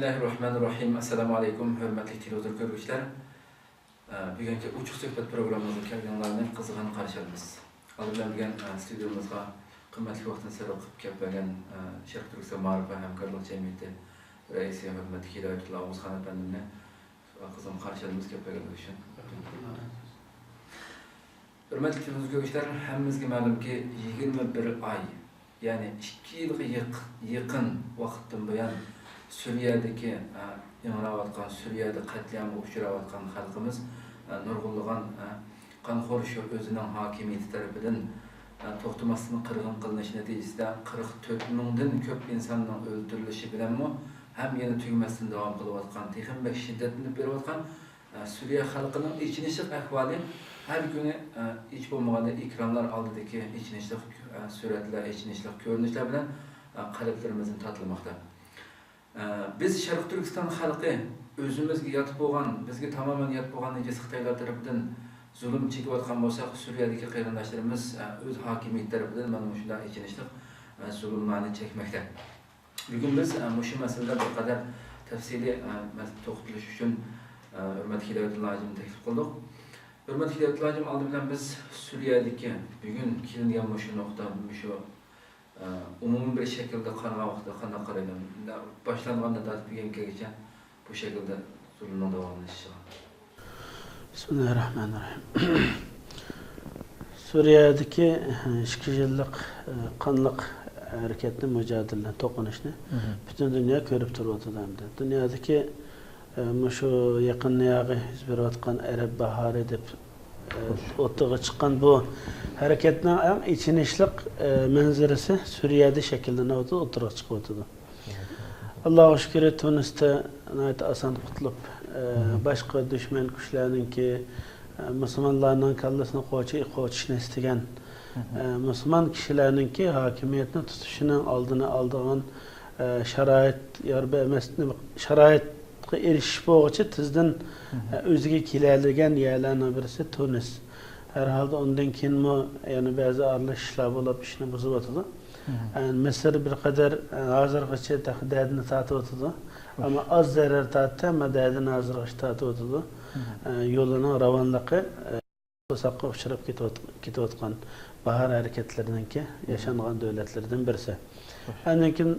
Bismillahirrahmanirrahim. Assalamu alaikum, hürmetli televizyon görgüçler. Bugünkü uçuk söhbet programımızda kelganlarni kızgın karşılaymiz. Alımdan bugün stüdyomuzda kıymetli vaktini sarıp kelgan Şarkı Türkistan Marif ve Hemkarlık Cemiyeti Reisi hürmetli Hidayetullah Oğuzhan Efendim'le kızgın karşılayımız kelganlar için. Hürmetli televizyon görgüçler, hemimizge ma'lum ki 21 ay, yani 2 yılga yakın vaqtdan buyon Suriye'deki yanılavatkan, Suriye'de katliamı uçuravatkan halkımız nurgulluğun kanxoruşu özünün hakimiyeti tarafından toxtumasının qırğın qılınışı neticesinde 44 mingden köp insanın öldürülüşü bilen mi hem yeni tügmesinden devam kılıvatkan, texin bek şiddetini berivatkan Suriye halkının içinişlik ahvali her günü hiç bulmağında ekranlar aldıdaki içinişlik suretler, içinişlik görünüşler bilen kalplerimizin tatılmakta. Biz Şarkı Türkistan halkı özümüzge yatıp boğan, bizge tamamen yatıp boğan necesi Xitaylar tarafından zulüm çekip atkan bolsak, Suriye'deki kıyrandaşlarımız öz hakimiyet tarafından mana şunda içinişlik zulümlerini çekmekte. Bugün biz şu meselede bir kadar tefsili toxtuluş için hürmetli Hidayetullah Hacım'ı teklif kıldık. Hürmetli Hidayetullah Hacım aldı bilen biz Suriye'deki bugün kilindiğen şu nokta, şu umumi bir şekilde kanığa vaxtda qana qaraylan. Başlanğanda da bugünkügece bu şekilde zulümün davamlaşışı. Bismillahirrahmanirrahim. Suriye'deki 2 yıllık kanlık hareketli mücadele, toqunuşni bütün dünya görüp turibdi. Dünyadaki şu yakın yağı yüz berayotgan Arab Baharı deb o'rtaga chiqqan bu hareketning eng ichinishlik manzarasi Suriyada shakllanib o'tirib chiqyapti. Allohga shukr, Tunisda oson qutulib boshqa dushman kuchlarninki musulmonlarning kallasini qo'chishni istagan musulmon kishilarninki hokimiyatni tutishining oldini oldigan sharoit yorba emas sharoitga erishish bo'yicha tizdan o'ziga keladigan yerlarning birisi Tunis. Herhalde ondan keyin yani bazı aralashishlar bo'lib ishni buzib o'tadi. Misr bir qadar hozirgacha dardini tatib o'tadi. Ama az zarar tatdi, ama dardini hozirgacha tatib o'tadi. Yo'lining ravonligi to'saqqa uchrab ketayotgan bahar harakatlarininki yaşangan davlatlardan birisi. Ondan keyin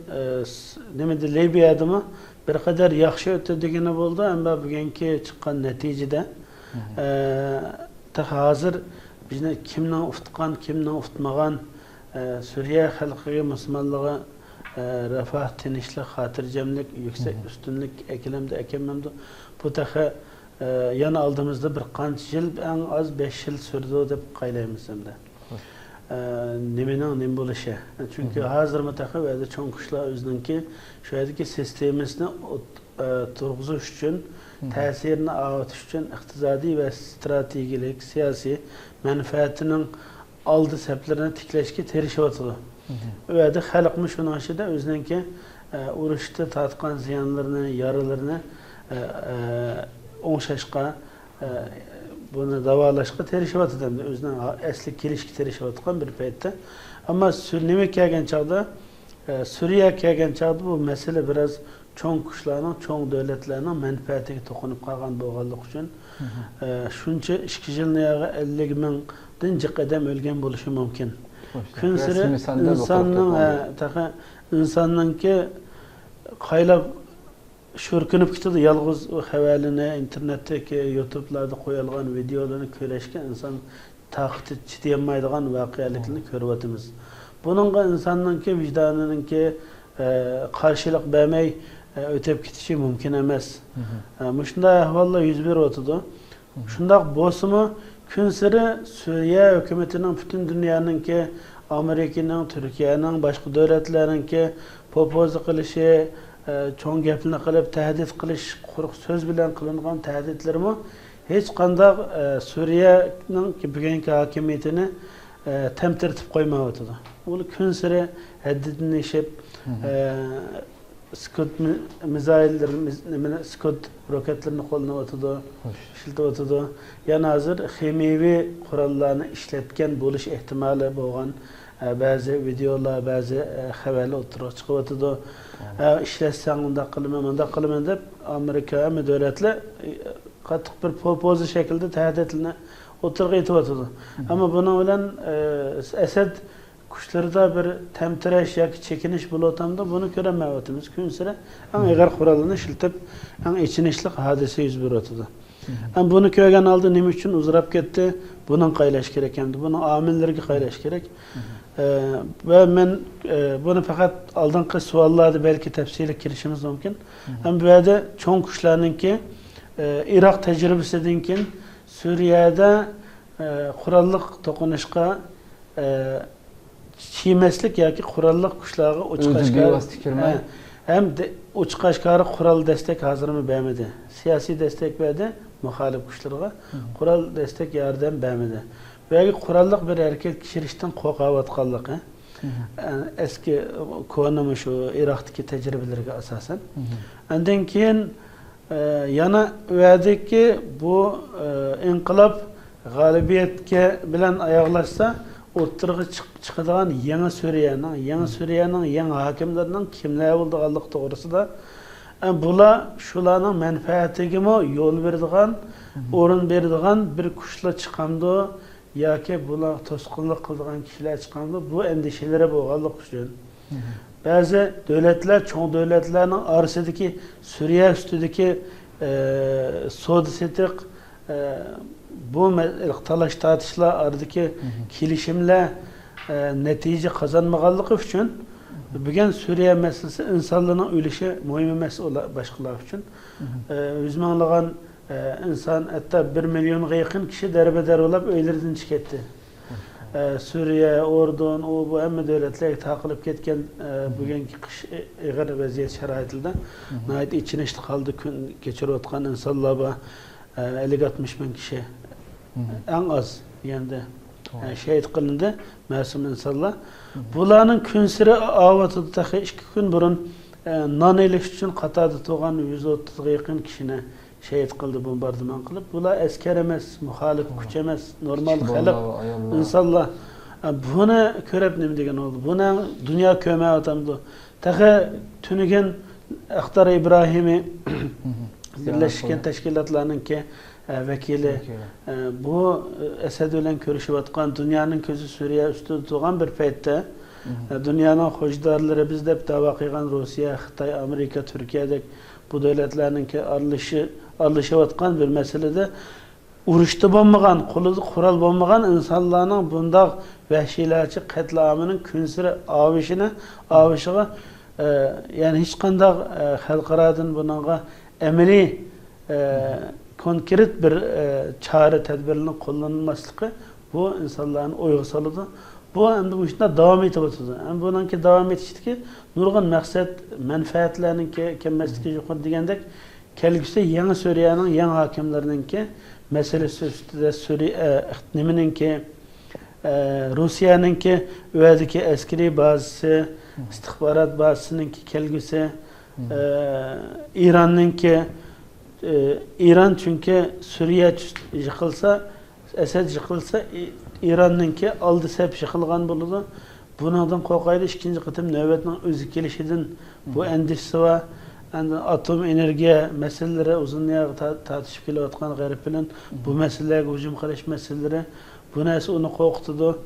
nima deydi, Libiyadami bir qadar yaxshi o'tadigan bo'ldi, ammo bugungi chiqqan natijada hozir bizni kimning ufutgan, kimning ufutmagan Suriye xalqiga, musulmonlarga refah, tinchlik, xotirjamlik, yuksak ustunlik ekilemdi, ekememdi. Bu taxa yana oldimizda bir qancha yil, eng az 5 yil surdi deb qaylaymiz hamda. Nimening bo'lishi. Chunki hozir mutaqa va cho'ng qushlar o'zininki shu yerdagi sistemasini turg'izish uchun, ta'sirini avatish uchun iqtisodiy va strategik, siyosiy manfaatining oldi saplarini tiklashga tirishayotdi. U yerda xalqmi shuning ichida o'zininki urushda tatgan ziyonlarini, yaralarini o'ngshashga, bunu davolashga tirishayotdi. O'zining asli kelishga tirishayotgan bir paytda. Ammo nima kelgan chog'da, Suriya kelgan chog'da bu masala biroz cho'ng qushlarning, cho'ng davlatlarning manfaatiga to'qinib qolgan bo'lganligi uchun shuncha 2 yilni 50 mingdan jiq odam o'lgan bo'lishi mumkin. Kun sari insonningki qaylab sho'rkinib ketadi, yolg'iz xabarlarni internetdagi, YouTube'larda qo'yilgan videolarni ko'rishga inson taqati chidayolmaydigan voqealiklarni ko'ryapmiz. Buningga insonningki vijdonininki qarshilik bermay o'tib ketishi mumkin emas. Shunday ahvollar yuz beryapti. Shundoq bo'lsa-mu, kun sari Suriya hukumatining butun dunyoninki, Amerikaning, Turkiyaning, boshqa davlatlarninki propoza qilishi, cho'ng gapni qilib tahdid qilish, quruq so'z bilan qilingan tahdidlarmi hech qanday Suriyaning bugungi hokimiyatini tamtirtib qo'ymayapti. U kun sari haddidan oshib Scud mizaillarni, Scud roketlarini qo'llanib o'tadi, ishlatib o'tadi. Yana hozir ximiyaviy qurollarni ishlatgan bo'lish ehtimoli bo'lgan ba'zi videolar, ba'zi xabarlar o'tirib chiqyapti. İşletsang unda qilaman deb Amerika hamma davlatlar qattiq bir propoza shaklda tahdidlarni o'tirg'a aytyapti. Ammo buning bilan Asad kuchlarida bir tamtirash yoki chekinish bo'layotganda buni ko'rmayapmiz. Kun sari eng ig'ir qurolni ishlatib, eng ichinishli hodisa yuz beryapti. Am buni ko'rgan oldi nima uchun uzrab ketdi? Buning qaylash kerak endi. Buni omillarga qaylash kerak. Ve men bunu fakat aldığım savollarni belki tafsili kirishimiz mumkin. Ama bu yerda cho'ng kuchlarninki Iroq tajribasidan keyin Suriyada qurolliq to'qinishga chiymaslik yoki qurolliq kuchlarga hem uçuq aşkarı qurol destek hozirmi bermadi. Siyosiy destek berdi muxolif kuchlarga, qurol destek yordam bermadi. Belki qurolliq bir hareket kişirishdan qo'rqayotganligi eski ko'nimi shu Iroqdagi tajribalarga asosan. Undan keyin yana va'daki bu inqilob g'olibiyatga bilan oyoqlashsa o'tirg'i chiqadigan yangi Suriyaning yangi hokimlarining kimlar bo'lganligi to'g'risida bular shularning manfaatigami yo'l beradigan, o'rin beradigan bir kuchlar chiqamdi yoki bular to'sqinlik qiladigan kishilar chiqamdi, bu endişelere bo'lganlik uchun ba'zi davlatlar, cho'ng davlatlarning orasidagi Suriya ustidagi savdo-sotiq bu talash tortishlar oradagi kelishimlar natija qozonmaganligi uchun bugun Suriya masalasi insonlarning o'lishi muhim emas boshqalar uchun. 100 minglagan insan hatta 1 milyonga yaqin kişi derbeder olup öylerinden çıketti. Suriye, Ordon, bu hamma devletler takılıp ketken bugünkü kış ig'ir vaziyat sharoitida nəhayət içinishli qaldı keçirib otgan insanlarga 50-60 bin kişi en az yani şehit qilindi masum insanlar. Bularning kunsiri avatıda taxi 2 kun burun non elish uchun qatorda turgan 130 ga yaqin kishini şehit qildi, bombardıman qilib. Bular askar emas, muxolif kuch emas, normal xalq, insonlar. Buni ko'rib nima degan oldu? Buni dunyo ko'rmayotgandi. Taxi tunigan Axtar İbrahimi Birleşken Teşkilatlarınki vekili bu Esed bilan ko'rishayotgan dunyoning ko'zi Suriya ustida turgan bir paytda dünyanın hoşdarları biz de dava qilgan Rusya, Xitoy, Amerika, Türkiye'dek bu devletlerninki aralashayotgan bir meselede urushda bo'lmagan, qo'lida qurol bo'lmagan insonlarning bunday vahshiylarcha qatlamının kunsiri avishig'a yani hech qanday xalqaradan bunga amaliy konkret bir çare tedbirinin kullanılmasligi bu insonlarni o'yga soladi. Bu endi bu ishda davom etyapti. Endi buningki davom etishdagi nurg'un maqsad, manfaatlarninki kelmasligi yo'q degandek, kelgusi yangi Suriyaning yangi hokimlarininki masalasi ustida Suriya nimaninki Rusiyaninki o'zidagi askariy bazasi, istixborot bazasininki kelgusi İranninki İran çünkü Suriye yıkılsa, Esed yıkılsa İran'ınki aldı sep yıkılgan buludu. Bundan korkaydı ikinci kıtım nöbetinin özü gelişidin bu endişesi var. Yani atom enerji meseleleri uzunluğa tartışıp geliyorken garip bilen bu meselelere hücum kılış meseleleri bu neyse onu korktudu.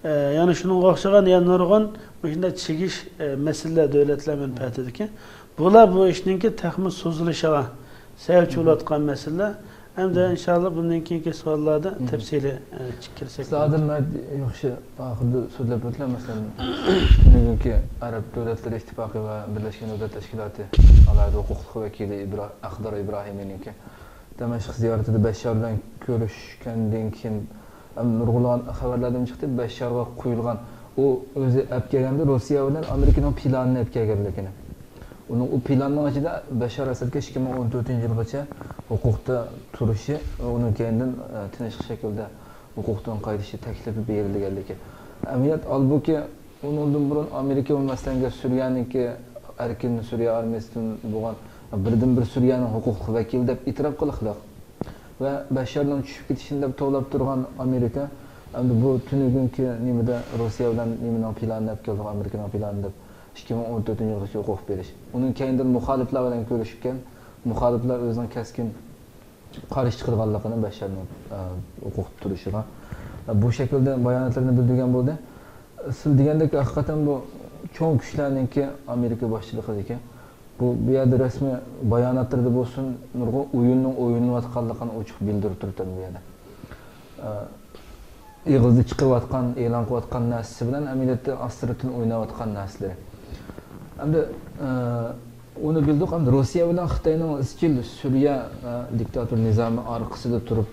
Yani şunun korkçağın yanlarından bu şimdi çekiş meseleler devletler menfaatidir ki bunlar bu işinki takımı sözleşiyor. Sevç olayotgan mesele hem de inşallah bundan keyingi savollarda tafsili chiqirsak. Adil yaxshi oxirida so'zlab o'tgan masalan bugungi Arab davlatlar ittifoqi va Birlashgan Davlatlar Tashkiloti alohida huquq vakili Axdar İbrahim'ninki Damashq ziyoratida Bashar bilan ko'rishgandan keyin nurg'ulg'an xabarlardan chiqdi. Basharga qo'yilgan u o'zi olib kelganda Rossiya bilan Amerikaning planini olib kelganligini. Onun o planının içinde Bashar Asadga 2014-yilgacha huquqda turishi, onun kendinden tinch şekilde huquqdan qaytishi taklifi berilganligi. Amaliyot albuki undan burun Amerika bo'lmasdan Suriyaniki erkin Suriya armiyasidan bo'lgan birdan-bir Suriyaning huquq vakili deb e'tirof qilgan va Basharning tushib ketishini deb to'lab turgan Amerika Endi bu tünügünkü nimede Rusya bilan nimening planini olib keldik, Amerikaning planini deb 2014-yilgacha o'qib berish. Uning keyindan muxoliflar bilan ko'rishgan, muxoliflar o'zining keskin qarshi chiqarganligini Basharning o'qib turishiga bu şekilde bayonotlarni bildirgan bo'ldi. Siz degandek haqiqatan bu cho'ng kuchlarningki Amerika boshchiligidagi bu yerda rasmiy bayonotlarda bo'lsin, nurg'un o'yinning o'ynalayotganligini ochiq bildirib turibdi bu yerda. Yig'ildi chiqayotgan, e'lon qilayotgan narsasi bilan amaliyotda astrotin o'ynayotgan narsalar. Hamda onu bildik, hamda Rossiya bilan Xitoyning izchil Suriya diktator nizomi orqasida turib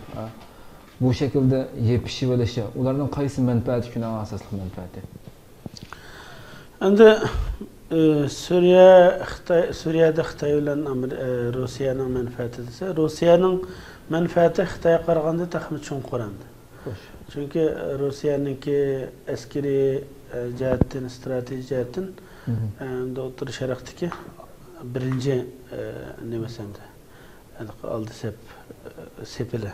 bu şekilde yepishib olishi, ularning qaysi manfaati uchun asosli manfaati? Endi Suriyada Xitoy bilan Rossiyaning manfaati desa, Rossiyaning manfaati Xitoyga qaraganda taxmin cho'nqur endi. Chunki Rossiyaningki askariy jihatdan, strategik jihatdan O'rta Sharqdagi birinchi nimasanda oldi sepili.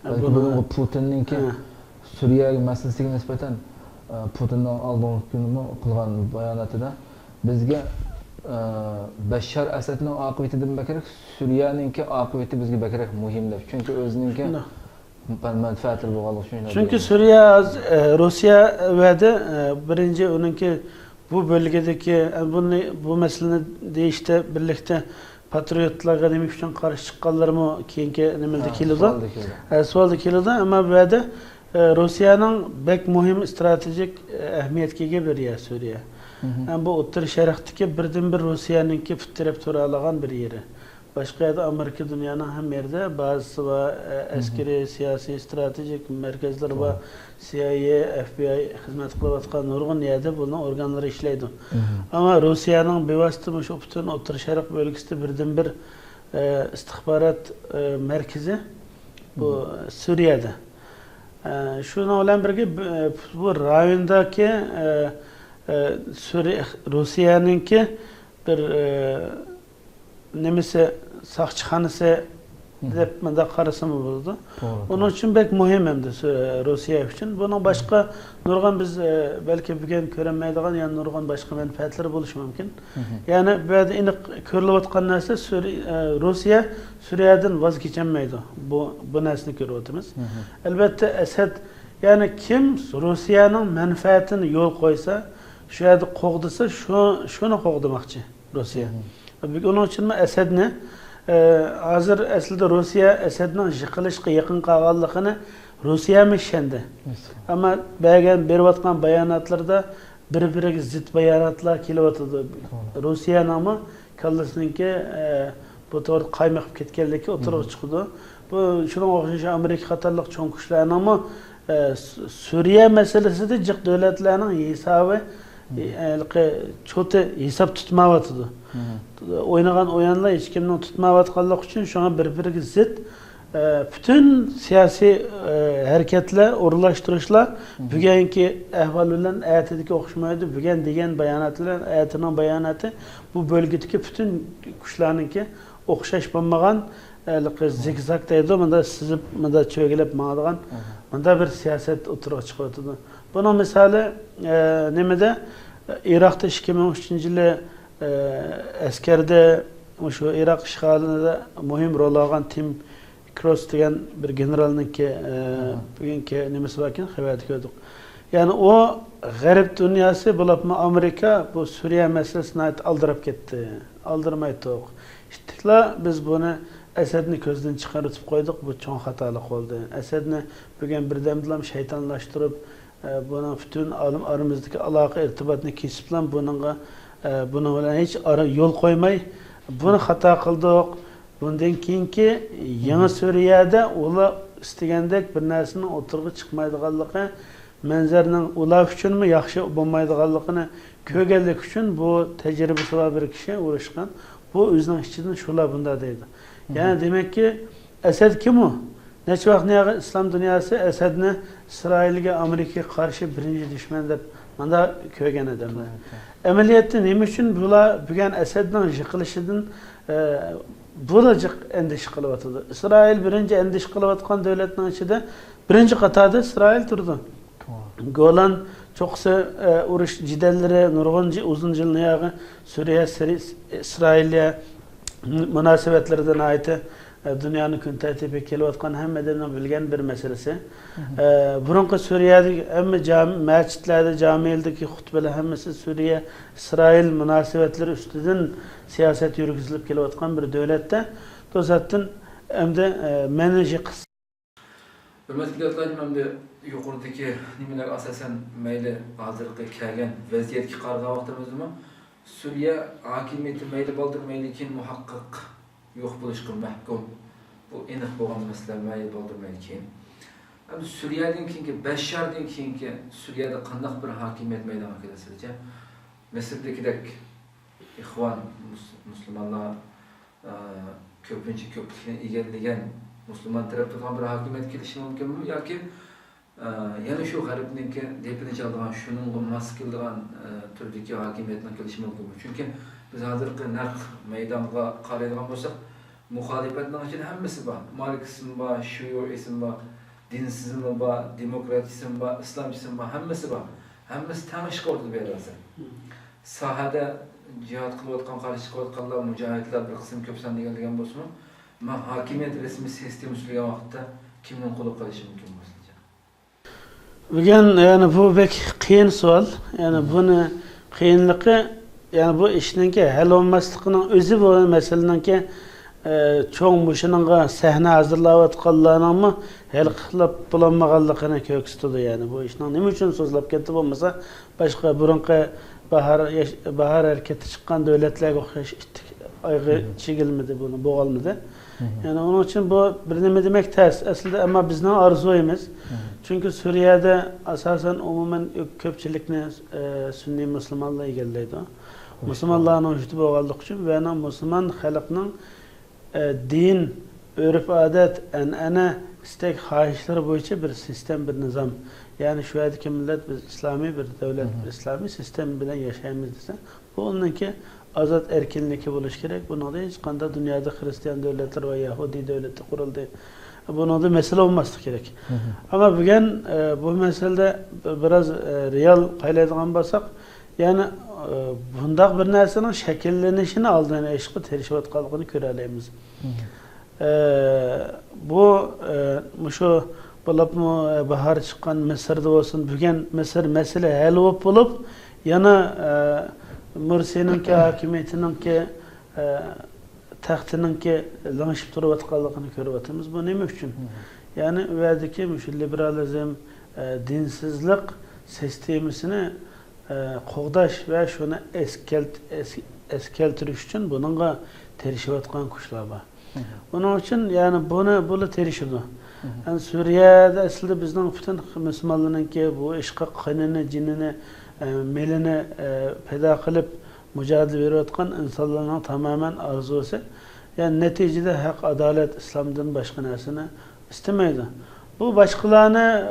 Bu Putinninki Suriya masalasiga nisbatan Putinning oldingi kuni qilgan bayonotida bizga Bashar Asadning oqibatidan bakarak Suriyaninki oqibati bizga bakarak muhim deb. Chunki o'zininki manfaatli bo'lganligi uchun. Chunki Suriya Rossiya va'da birinchi uningki bu bölgedeki bu meseleni deyişte birlikte patriotlarga nima uchun qarshi chiqqanlarmi keyingi nimada keladi. Savolda keladi, ammo bu yerda Rossiyaning bek muhim strategik ahamiyatga ega bir yer Suriya. Bu O'rta Sharqdagi birdan-bir Rossiyaningki fitrab tura olgan bir yeri. Başka yerde Amerika dünyanın hem yerde bazı ve askeri, siyasi, stratejik merkezler ve CIA, FBI hizmet kılavatkan nurgun yerde bulunan organları işleydi. Ama Rusya'nın bevasıtı şu bütün Orta Şarkı bölgesinde birden bir istihbarat merkezi bu Suriye'de. Şuna olan birge bu rayondaki Rusya'nınki bir nemisi sakçıhanısı dep menda qarasımı buldu. Onun için bek muhim hem de Rusya için. Bunun başka nurgan biz belki bugün göremeydiğin yani nurgan başka menfaatleri buluşu mümkün. Yani böyle iniq körülüp atkan narsa Rusya Suriye'den vazgeçemeydi. Bu nersini görüyoruz. Elbette Esed yani kim Rusya'nın menfaatini yol koysa şu yerde qoğdisa şunu qoğdamakçı Rusya. Onun için mi Esed ne? Hazır aslında Rusya Esed'nin yıkılışqa yakın qalğanlığını Rusya mı işendi? Ama bəgən beriyotgan bayanatlarda bir-biriga zid bayanatlar kelyapti. Rusya namı kallasınınki bu to'g'ri qaymoqib ketganligi o'tirib chiqdi. Bu shunga o'xshash Amerika qatorliq cho'ng kuchlarning ama Suriya masalasida jiq davlatlarning hisobi çoğu hesap tutmayapti. Oynagan o'yinlar hech kimning tutmayotganligi uchun shunga bir-biriga zid bütün siyasi hareketler, uğurlaştırışlar bugungi ahvol bilan aytidiki o'xshamaydi. Bugun degan bayonotlar, aytining bayonoti bu bölgedeki bütün kuchlarningki o'xshash bo'lmagan zigzag deydi, bunda sizib, bunda cho'gilib ma'digan, bunda bir siyaset o'tirib chiqyapti. Bunun misali nimada Iroqda 2003-yili askerde şu Iroq ishg'olida muhim rol olgan Tim Cross degan bir generalninki bugungi nimasi bor ekan, xabarda ko'rdik. Yani o g'arb dunyosi bo'libmi Amerika bu Suriya masalasini aldirib ketdi. Aldirmay to'q. İşte biz bunu Esedni ko'zdan chiqarib qo'ydik, bu cho'ng xatolik bo'ldi. Esedni bugun birdamlam shaytonlashtirib, buni bütün aramızdaki aloqa irtibotni kesib bilan buni bilan hech yo'l qo'ymay buni xato qildik. Bundan keyingi yangi Suriyada ular istagandek bir narsani o'tirg'i chiqmaydiganligi, manzarning ular uchunmi yaxshi bo'lmaydiganligini ko'rganlik uchun bu tajribasi bor bir kishi urushgan. Bu o'zining ichidan shular bunda deydi. Yani demek ki Esed kim o? Neçe vakti İslam dünyası Esed'ni İsrail'e Amerika'ya karşı birinci düşman deb manda ko'rgan adamlar. Ameliyatda nima uchun bular bugun Esedning yiqilishidan bular endish qilyapti. İsrail birinchi endish qilayotgan davlatning ichida birinci qatada İsrail turdu. Golan çoksa uruş cidelleri nurgun uzun yılın yağı Suriye, İsrail'e münasebetlerden ait dünyanın gün tertibi keliyotgan hemmeden bilgen bir meselesi. Burunqi Suriye'de hem mescitlerde, camiyelerdeki hutbeler hemmesi Suriye, İsrail münasebetleri üstüden siyaset yürütülüp keliyotgan bir devlette. To'satdan hem de menajer kısmı. Hürmetli dostlarım, hem de yukarıdaki nimeler asasen meyli hazırlıkta kelgen vaziyetki qarga vaqtimizmi Suriye hakimiyeti meyli baldır meylikin muhakkak yok buluşqın mahkum bu eniq bo'lgan masala meyli baldır meylikin. Hem Suriye'den keyinki Beşşar'dan keyinki Suriye'de qandaq bir hakimiyet meydana kelsa Mısır'dakidek İhvan Müslümanlar köpünçe köpüklerini egallagan Müslüman tarafından bir hakimiyet kelişi mümkün mü? Ya ki yani şu garibinki depinece algan, şunun mas kildigan türdeki hakimiyetine kelişi mümkün mü? Çünkü biz hazırki nark meydanga qaraydigan bolsak, muhalefetin için hemmesi var. Marksizm var, Şiyoizm var, dinsizm var, demokratizm var, İslamizm var, hemmesi var. Hemmesi tanışık ortada berarsa. Sahada cihat kılayotgan, qarşı çıkayotganlar, mücahitler bir kısım köpsen degan bolsun. Ma hakimiyet resmi sistemi sürüyen vakitte kimden kolu karışı mümkün olmasınca? Bugün yani bu pek kıyın sual. Yani bunu kıyınlığı yani bu işinki hal olmaslıqının özü bu meseleninki çoğun başının sahne hazırlayotganlarının mı hal qilib bulanmağanlığını köksüdü yani bu işin nima üçün sözlep ketdi bolmasa başka burunqi bahar hareketi çıkan devletlerge o'xshash aygı çekilmedi bunu, boğulmadı. Yani onun için bu bir neme demek ters. Aslında ama bizden arzuyumuz. Çünkü Suriye'de asasen umumen köpçülükne Sünni Müslümanlığı egallaydı. Müslümanlığın hoştu boğulduğu için ve Müslüman halkının din, örf adet, ene, istek, hahişleri boyunca bir sistem, bir nizam. Yani şu andaki millet biz İslami bir devlet, bir İslami sistem bilen yaşayamız dese. Bu onunki azat erkinliği buluş gerek. Buna da hiç kanda dünyada Hristiyan devletler ve Yahudi devleti kuruldu. Buna da mesele olması gerek. Ama bugün bu meselede biraz real paylaşılan basak yani bunda bir narsanın şekillenişini aldığını eşki terişivat kalkını köreleyimiz. Bu şu bulup mu bahar çıkan Mısır'da olsun bugün Mısır mesele hal olup yana Mursi'nin ki hakimiyetinin ki tahtının ki lanışıp duruvatkallıqını görüvatımız bu neymiş için? Yani verdiki şu liberalizm, dinsizlik sistemisini qoğdaş ve şunu eskeltiriş için bununla terişivatkan kuşlar var. Onun için yani bunu terişirdi. Yani Suriye'de aslında bizden bütün Müslümanların ki bu işqa qanını, cinini, melini peda kılıp mücadele veriyorken insanların tamamen arzusu. Yani neticede hak, adalet, İslam'dan başka nersini istemeydi. Bu başkalarını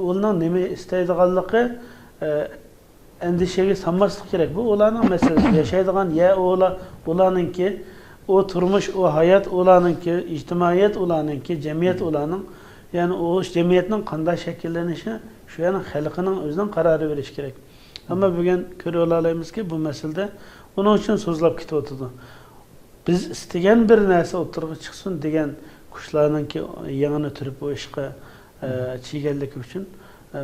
ondan nemi isteydiğallığı endişeyi sanmaslık gerek. Bu olanın meselesi. Yaşaydıgan ya olanın ki o turmuş, o hayat olanın ki, ictimaiyet olanın ki, cemiyet olanın yani o cemiyetin qanday şekillenişi şu yani halkının özünden kararı veriş gerek. Ama bugün görüyorlarımız ki bu meselede onun için sözlep kitap oturdu. Biz isteyen bir narsa oturuğa çıksın degen kuşlarının ki yanına türüp o işe çiğgellik için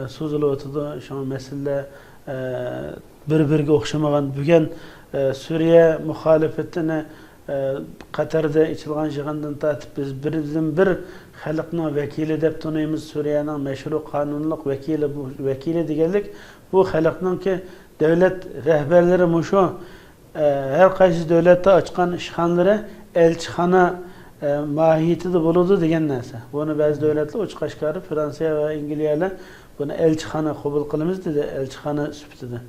sözlep oturdu. Şu an mesele bir-birine oxşamagan bugün Suriye muhalefetine Katar'da içilgan jığından tatip biz bir halkning vekili deb tanıyımız Suriye'nin meşru kanunluk vekili deganlik bu halkning ki devlet rehberleri muşu her qaysi devlette açkan işxanları elçixana mahiyetide buludu degan narsa. Bunu bazı devletler uch Qashqari Fransiya ve İngilizler bunu elçixana qabul qilamiz dedi, elçixana süptidi.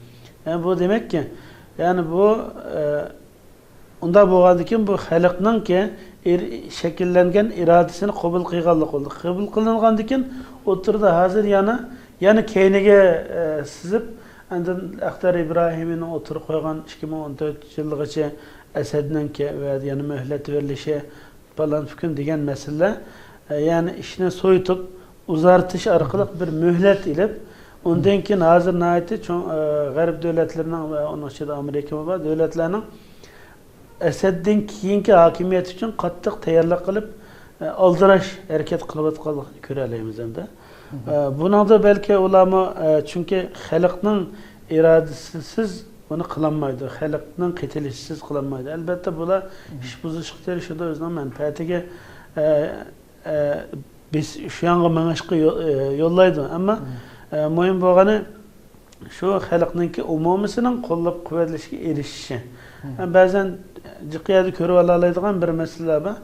Yani bu demek ki yani bu unda bo'lgandan bu xalqning ki şekillengen iradesini qabul qilganlik bo'ldi. Qabul qilingandan keyin o'tirdi hozir yana keyniga sizib andan Aqtar İbrahim'in o'tirib qo'ygan 2014 yilgacha Asadning ki ve yana muhlat verilishi falan hukm degan masala yani ishni so'yitib uzartış arkalık bir mühlet ilip ondan keyin hozir nayati g'arb davlatlarining va uning ichida Amerika va davlatlarning Esaddan keyingi hokimiyat uchun qattiq tayyorlik qilib aldirash harakat qilayotganligini ko'ra olamiz endi. Buningda balki ularni chunki xalqning irodasisiz buni qilolmaydi, xalqning qitilishisiz qilolmaydi. Albatta bular ish buzishga erishadi o'zining manfaatiga biz shu yoqqa mangishga yo'llaydi. Ammo muhim bo'lgani shu xalqningki umumisining qo'llab quvvatlashiga erishishi. Ba'zan jiqiyada ko'rib oladigan bir masala bor.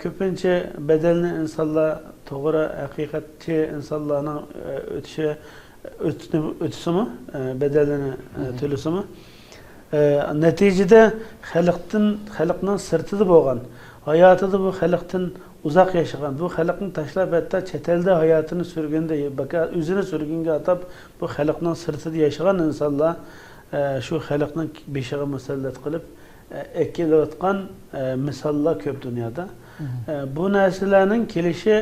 Ko'pincha bedelni insonlar to'g'ri haqiqatchi insonlarning o'tisimi, bedelini to'lasimi. Natijada xalqning sirtida bo'lgan, hayotida bu xalqdan uzoq yashagan, bu xalqning tashlab hatta chet elda hayotini surganda, o'zini surganga atab bu xalqning sirtida yashagan insonlar shu xalqning beshig'i musallat qilib ekilayotgan misollar ko'p dunyoda. Bu narsalarning kelishi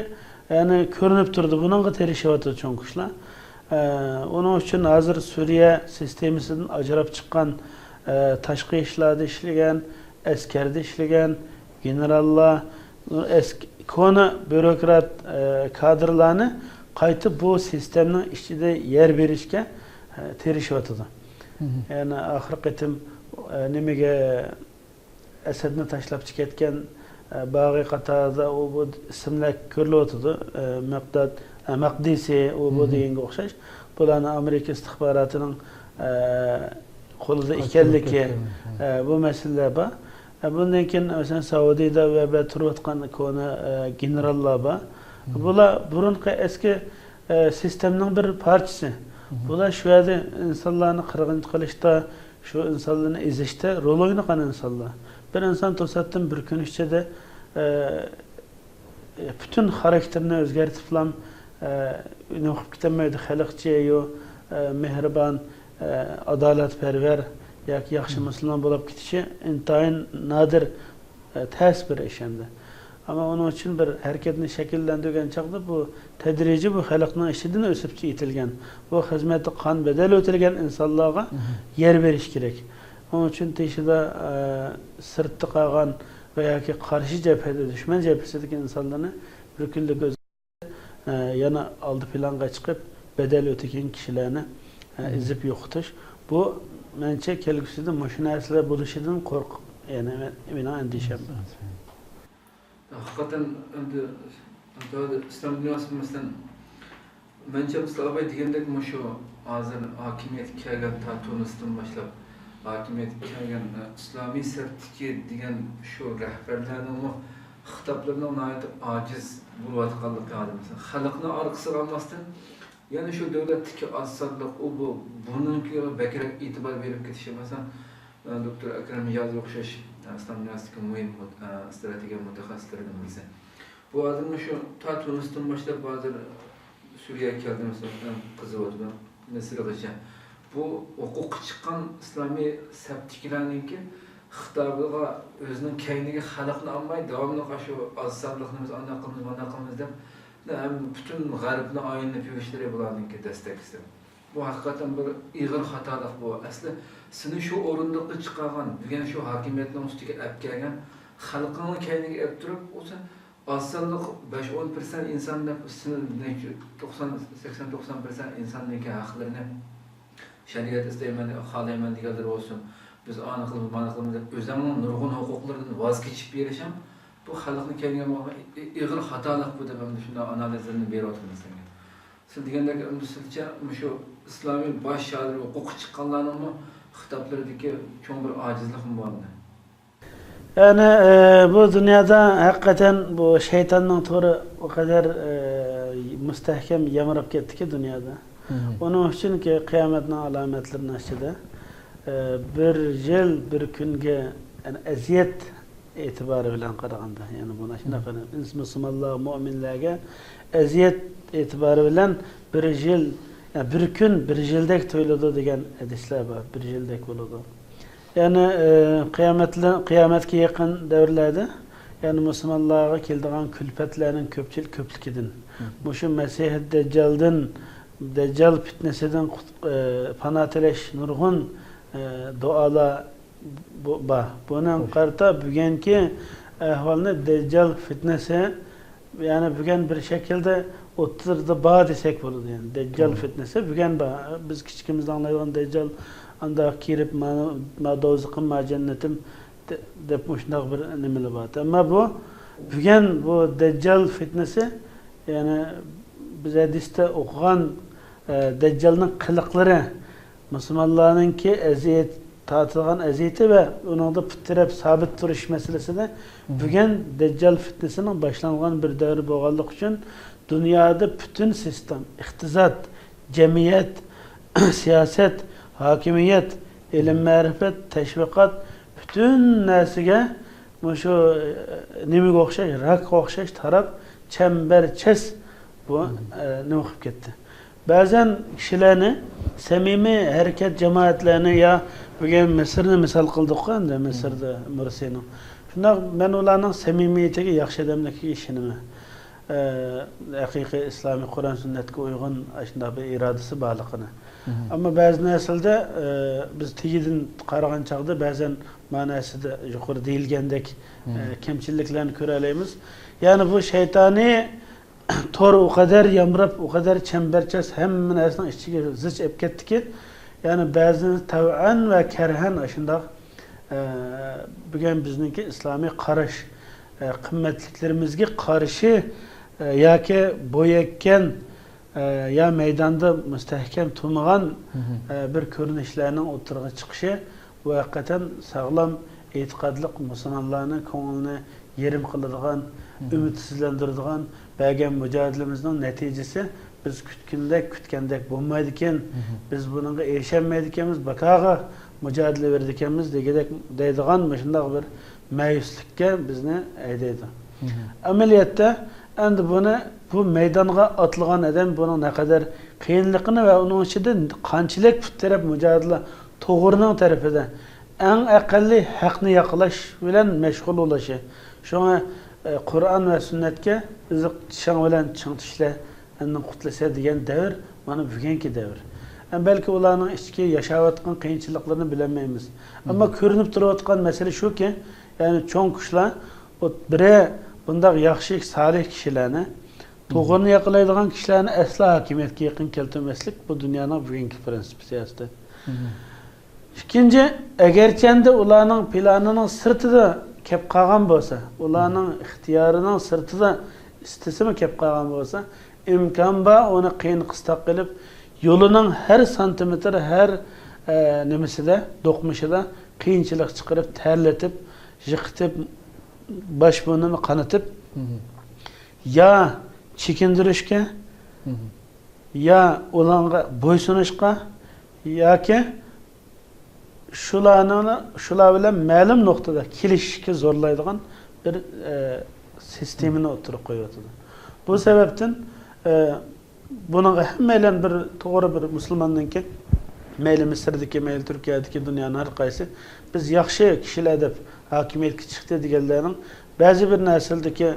yani ko'rinib turdi. Bunga terishyapti cho'ng qushlar. Onun uchun hozir Suriya sistemasidan ajrab chiqqan tashqi ishlarda ishlagan, askarda ishlagan generallar, kona bürokrat kadrlarni qaytib bu sistemning ichida yer berishga terishyapti. Yani oxirgi qitim nimaga Asadni tashlab chiqayotgan bag'i qatorida u bu ismlar ko'rilyapti. Maqdisi u bu deganga o'xshash. Bularni Amerika istixborotining qo'lida ekanligi bu masalalar bor. Bundan keyin masalan Saudiyada va turayotgan kona generallar bor. Bular burunqi eski sistemning bir parchasi. Bular shu yerda insonlarni qirg'in qilishda, shu insonlarni ezishda rol o'ynagan insonlar. Bir inson to'satdan bir kun ichida butun xarakterini o'zgartirib ham o'qib ketolmaydi. Xalqchi yo mehribon, adolatparvar yoki yaxshi musulmon bo'lib ketishi intayin nadir tez bir ish endi. Ama onun için bir hareketini şekillendirgen çağda bu tedrici bu xalqning ishidan o'sib yetilgan. Bu xizmeti qon bedel o'tilgan insonlarga yer berish kerak. Onun için teshida sirtda qolgan va yoki qarshi jabhada, dushman jabhasidagi insonlarni bir kunlik o'z yana oldi planga chiqib bedel o'tagan kishilarni izib yo'qotish. Bu menimcha kelgusida shu narsalar bo'lishidan yani meni andisham. Hakikaten İslam dünyası mesela bence Mustafa Bey degandek şu hazır hakimiyet kelgan ta Tunis'ten başlap hakimiyet kelgan İslami sertiki degan şu rahbarlarning xitoblarına nəhayət aciz bo'layotganligi mesela xalqni arqasiga olmasdan yani şu davlatdagi azsadlik u bu buningga bakrak e'tibor berib ketishi mesela Doktor Akram Niyazov o'xshash İslam dünyasındaki muhim strateji mutaxassislardan birisi. Bu adamın şu ta Tunis'ten başlayıp bazı Suriye'ye geldi mesela kızı oldu Mısır'gacha. Bu hukuk çıkan İslami septiklerninki hitabıga özünün kendine xalqni almay davamlı şu azsadlıqımız anaqımız deb hem bütün g'arbni ayinli piyişleri bularninki destek istedim. Bu hakikaten bir iğir hatalık bu. Aslı seni şu orundalıkta çıkargan, bilgen şu hakimiyetinin üstüge ep gelgen, halkının kendine ep durup, olsa azsallık 5-10% insanın 90-90% insanın haklarını şeriat isteymen, halaymen digeler olsun. Biz anıqlımız özleminin nurgun hukuklarından vazgeçip bir yaşam, bu halkının kendine iğir hatalık bu da ben düşündüğüm analizlerini beri oturmasın. Siz degandek sizce şu İslami baş şair hukuk çıkanlarının mı hitaplarındaki çok bir acizlik mi vardı? Yani bu dünyada hakikaten bu şeytanın toru o kadar müstehkem yamarıp gitti ki dünyada. Onun için ki kıyametin alametlerinin aşıda bir yıl bir günge yani eziyet itibarı bilen qaraganda yani buna shunaqa Müslümanlar, müminlerge eziyet itibarı bilen bir yıl yani bir gün bir yıldek to'yladi degan hadislar bor. Bir yıldek bo'ladi. Yani kıyametga yaqin davrlarda yani Müslümanlarga keladigan kulfatlarning ko'pligidan Bu şu Mesih Deccal fitnesinden pana tileş nurgun duala bunun karta bugünkü ahvalını Deccal fitnesi yani bugün bir şekilde oturdu bağ desek olur yani Deccal fitnesi bugün biz küçükümüzde anlayılan Deccal anda kirip ma dozıkım ma cennetim dep muşnaq bir nimeli bat. Ama bugün bu Deccal fitnesi yani biz hadiste okugan Deccal'ın kılıkları Müslümanların ki eziyet tatılgan eziyeti ve onun da püttirep sabit duruş meselesi de bugün Deccal fitnesinin başlangan bir devri boğallık için dünyada bütün sistem, iktizat, cemiyet, siyaset, hakimiyet, ilim, marifet, teşvikat bütün nesige şu nimig okşaş, rak okşaş taraf çemberçes bu ne okup gitti. Bazen kişilerini samimi hareket cemaatlerini ya bugün Mısır'ını misal kıldık da Mısır'da Mursi'nin. Şunda ben onların samimiyetine yaxşı demdeki işini hakiki İslami Kur'an sünnetine uygun aşında bir iradesi bağlılığını. Ama bazı nesilde biz tiyidin qaragan çağda bazen manası da yukarı değilgendek kemçilliklerini göreleyimiz. Yani bu şeytani tor o kadar yamrap, o kadar çemberçes hem nesinin içine zıç epketti ki yani bazı tav'an ve kerhen aşında bugün bizninki İslami karış kıymetliklerimizge karşı ya ki boyakken ya meydanda müstehkem tutmagan bir görünüşlerinin oturğa çıkışı ve hakikaten sağlam itikadlık Müslümanların konuğunu yerim kılırgan, ümitsizlendirdiğin belki mücadelemizin neticesi biz kütkendek bulmaydıkken biz bununla erişemeydikkemiz bakağa mücadele verdikkemiz deydiğin başında bir meyuslikке bizni eydeydi. Ameliyette endi bu meydana atılgan adam bunun ne kadar kıyınlıkını ve onun içinde kançılık pütterep mücadele toğurunun tarafıda en akalli hakkını yakalaş bilen meşgul ulaşı. Şuna Kur'an ve sünnetke ızık çişan bilen çıntışla enden kutlasa diyen devir bana bugünkü devir. Belki onların içki yaşavatkan kıyınçılıklarını bilemeyimiz. Ama görünüp duruvatkan mesele şu ki yani çoğun kuşlar bire bundak yaxşı salih kişilerini toğurunu yakalaydıgan kişilerini esla hakimiyetke yakın keltirmeslik bu dünyanın bugünkü prensipi siyaseti. İkinci, eğer ularning planının sırtıda kep qalgan bolsa, ularning ixtiyarının sırtıda istisimi kep qalgan bolsa, imkan ba onu qiyin qistaq qilib, yolunun her santimetre, her nimeside, doqmuşida qiyinchilik chiqarib, terletip, yiqitib, baş burnunu qanatıp, ya çekindirişke, ya ularga boysunuşqa, ya ki şular bilen ma'lum noktada kilişki zorlaydigan bir sistemini oturup koyuyordu. Bu sebepten bunun hemmeyle bir doğru bir Müslümanınki meyli Mısır'daki, meyli Türkiye'deki dünyanın her kayısı biz yaxşı kişiler edip hakimiyet çıktı diyenlerin bazı bir nesildeki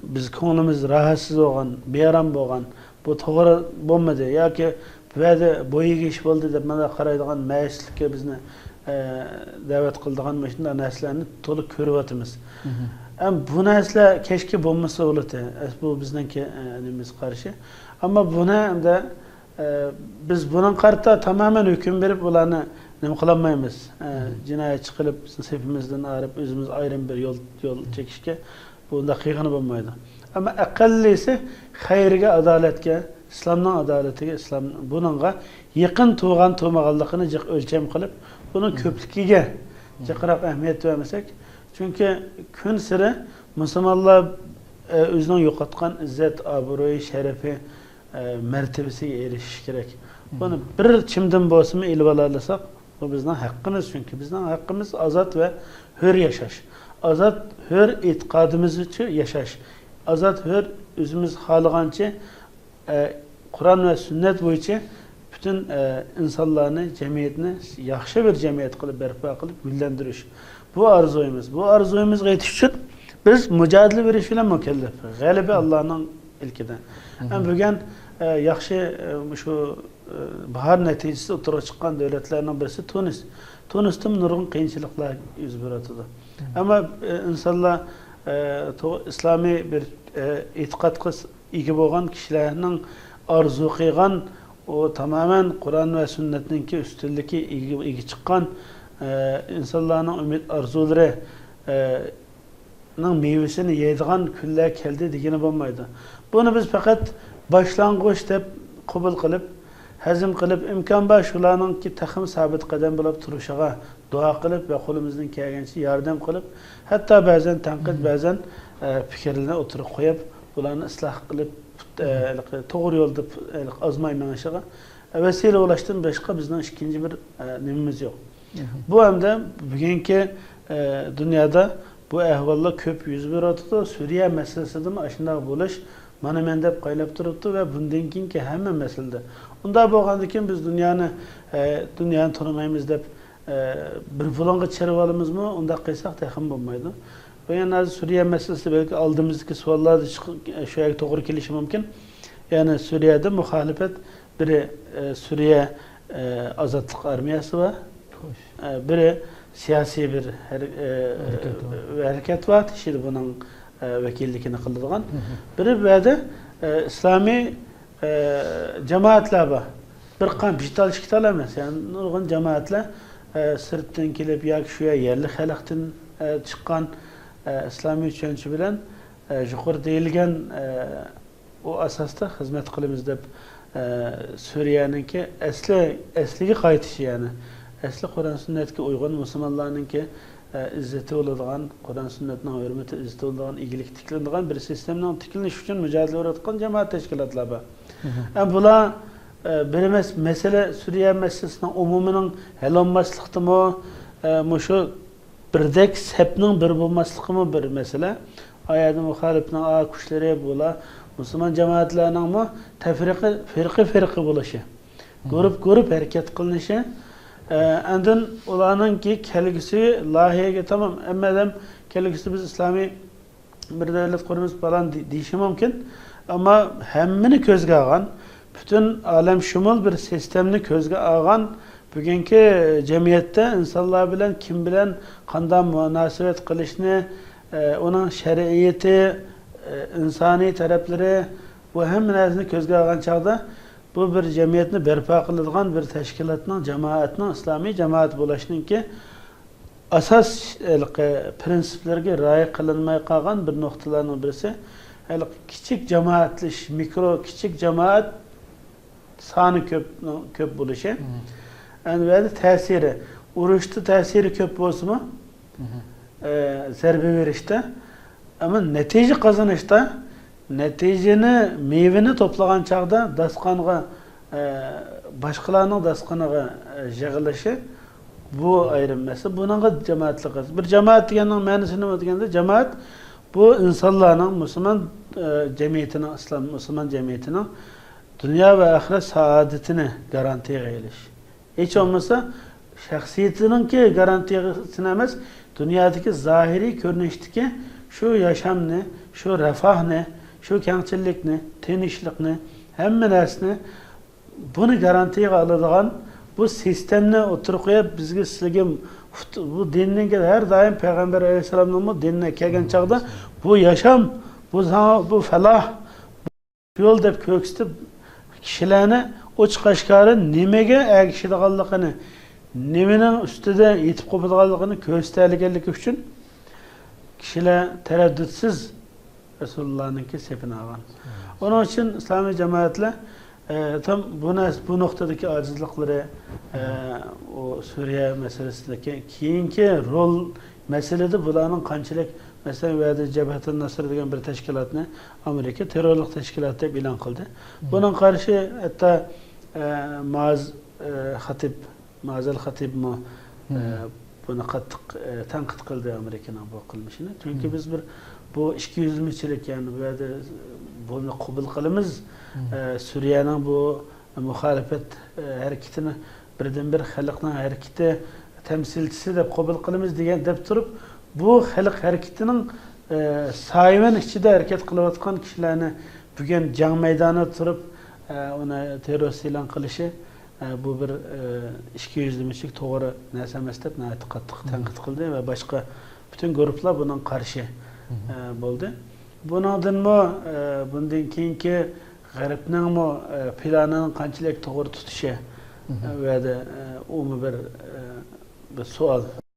biz konumuz rahatsız olan, beyaram olan bu doğru bulmadı. Ya ki ve boyu geç oldu da bana qaraydigan meclislikке bizni davet kıldıgan meşinda neslerini toluk körüvatımız. Bu nesle keşke bulması olurdu. Bu bizdenki nimiz karşı. Ama buna da biz bunun karta tamamen hüküm verip ulanı nem kılamayız. Cinayet çıkılıp hepimizden ağrıp özümüz ayrım bir yol çekişke bu dakikını bulmaydı. Ama akallisi hayırga, adaletke, İslam'ın adaletiga, İslam bununla yakın tuğan tuğmağallıqını ölçem kılıp bunun köplükiga jaqraq ahmiyet vermesek. Çünkü gün sıra Müslümanlar özünün yo'qotgan izzet, obro'yi, şerefi, mertebesiga erişiş gerek. Bunu bir çimden bo'lsa ilib olalasak bu bizning haqqimiz. Çünkü bizning haqqimiz azat ve hür yaşaş. Azat hür etiqadimiz için yaşaş. Azat hür özümüz xalagancha Kur'an ve sünnet boyunca bütün insanlarını, cemiyetini yaxşı bir cemiyet kılıp, berpa kılıp, güllendiriş. Bu arzuyumuz. Bu arzuyumuz yetiş için biz mücadele veriş ile mükellef. Galibi Allah'ın ilkiden. Bugün yaxşı şu bahar neticesi oturup çıkan devletlerden birisi Tunis. Tunis'te nurgun kıyınçılıklar yüz beratudu. Ama insanlar İslami bir itiqat igi bolgan kişilerinin arzu kıygan o tamamen Kur'an ve sünnetninki üstünlüğü igi çıkan insanların ümit arzuları meyvesini yediğin küller keldi degeni olmaydı. Bunu biz fakat başlangıç deb kabul kılıp, hazm kılıp, imkan var şularning ki takım sabit qadam bulup turuşaga dua kılıp ve kolumuzdan kelgancha yardım kılıp, hatta bazen tanqid, bazen fikirlerini oturup koyup, bularni ıslah kılıp, doğru yolda azmay menişaga vesile ulaştığın başka bizden ikinci bir nimimiz yok. Bu hem de bugünkü dünyada bu ehvalla köp yüz beratudu. Suriye meselesinden aşındağı buluş mana men deb qaylab turibdi ve bundan keyingi hamma meselede. Unda bo'lgandan biz dünyani tanimaymiz deb bir bulonga chirib olamizmi? Unda qilsak texim bo'lmaydi. Bu yana Suriye meselesi belki aldığımızdaki sorularda şu yerga to'g'ri kelishi mumkin. Yani Suriye'de muhalefet biri Suriye azatlık armiyası var. Biri siyasi bir hareket var. Şimdi bunun vekillikini kıldırgan. Biri böyle İslami cemaatler var. Bir kan bital işkital emas. Yani nurgun cemaatler sırttan kelip yak şuya yerli halktan çıkan İslami üçüncü bilen yukarı deyilgen o asasta hizmet kılımız deb Suriye'ninki esliga qaytishi yani. Esli Kur'an sünnetke uygun Müslümanlarınki izzeti oladigan, Kur'an sünnetine hürmeti izzeti oladigan, iyilik tiklendigan bir sistemden tikleniş için mücadele uğratgan cemaat teşkilatları var. Bula bir mesele Suriye meselesinin umuminin hel olmaslıktı mı, şu birdek sepnin bir bulmaslıkı mı bir mesele. Ayet-i muhalifinin ağa kuşları bula, Müslüman cemaatlerinin mı firqi buluşu. Grup hareket kılınışı. Andın olanın ki kelgisi lahiyege tamam. Emmeden kelgisi biz İslami bir devlet kurumuz falan deyişi mümkün. Ama hemmini közge ağan, bütün alem şumul bir sistemini közge ağan bugünkü cemiyette insanlar bilen kim bilen kandan münasebet kılışını, onun şer'iyeti, insani tarafları bu hemminazini közge ağan çağda bu bir cemiyetini berpa kılıngan bir teşkilatının, cemaatinin, İslami cemaat bulaşının ki asas prensiplerine raya kılınmaya kalgan bir noktalarının birisi küçük cemaatliş, mikro küçük cemaat sanı köp buluşu. Yani böyle tesiri, uğraştı tesiri köp olsun mu? Zerbe verişte. Ama netice kazanışta neticeni, meyveni toplagan çağda daskanıga, başkalarının daskanıga jığılışı bu ayrılması. Bunun cemaatlik kız. Bir cemaat diyenin manasını degende cemaat bu insanların Müslüman cemiyetinin, İslam Müslüman cemiyetinin dünya ve ahiret saadetini garantiye geliş. Hiç olmasa şahsiyetinin ki garantisine emez, dünyadaki zahiri görünüşteki şu yaşam ne, şu refah ne, şu kengçilik ne, tenişlik ne, hemen esne bunu garantiye aladigan bu sistemne oturup koyup bizge sizligim bu dinning her daim Peygamber Aleyhisselam'ın bu dinine kelgen çağda bu yaşam, bu felah, bu yol dep kökstü kişilerine o çıkaşkarı nimege kişidiğallıqını, nimenin üstüde yetip kopadiğallıqını kösterligenlik üçün kişiler tereddütsüz Resulullah'ınki sepine ağan. Onun için İslami cemaatler tam bu noktadaki acizlikleri o Suriye meselesindeki keyinki rol meselede bulanın kançılık mesela verdi Cebhet-i Nasr degen bir teşkilatını Amerika terörlük teşkilatı ilan kıldı. Bunun karşı hatta Mazel Hatib mu bunu kattık tenkit kıldı Amerika'nın bu kılmışını. Çünkü biz bu 200'lük yani böyle bunu kabul kılımız Suriye'nin bu muhalefet hareketini birden-bir halkın hareketi temsilcisi de kabul kılımız diye dep durup bu halk hareketinin sahiben içinde hareket kılıvatkan kişilerini bugün can meydanı turup ona terörist ilan qilishi bu bir ikki yuzlimichlik to'g'ri narsa emas deb qattiq tanqid qildi va boshqa butun guruhlar bundan qarshi bo'ldi. Bundan keyingi G'arbning planini qanchalik to'g'ri tutishi va u bir savol.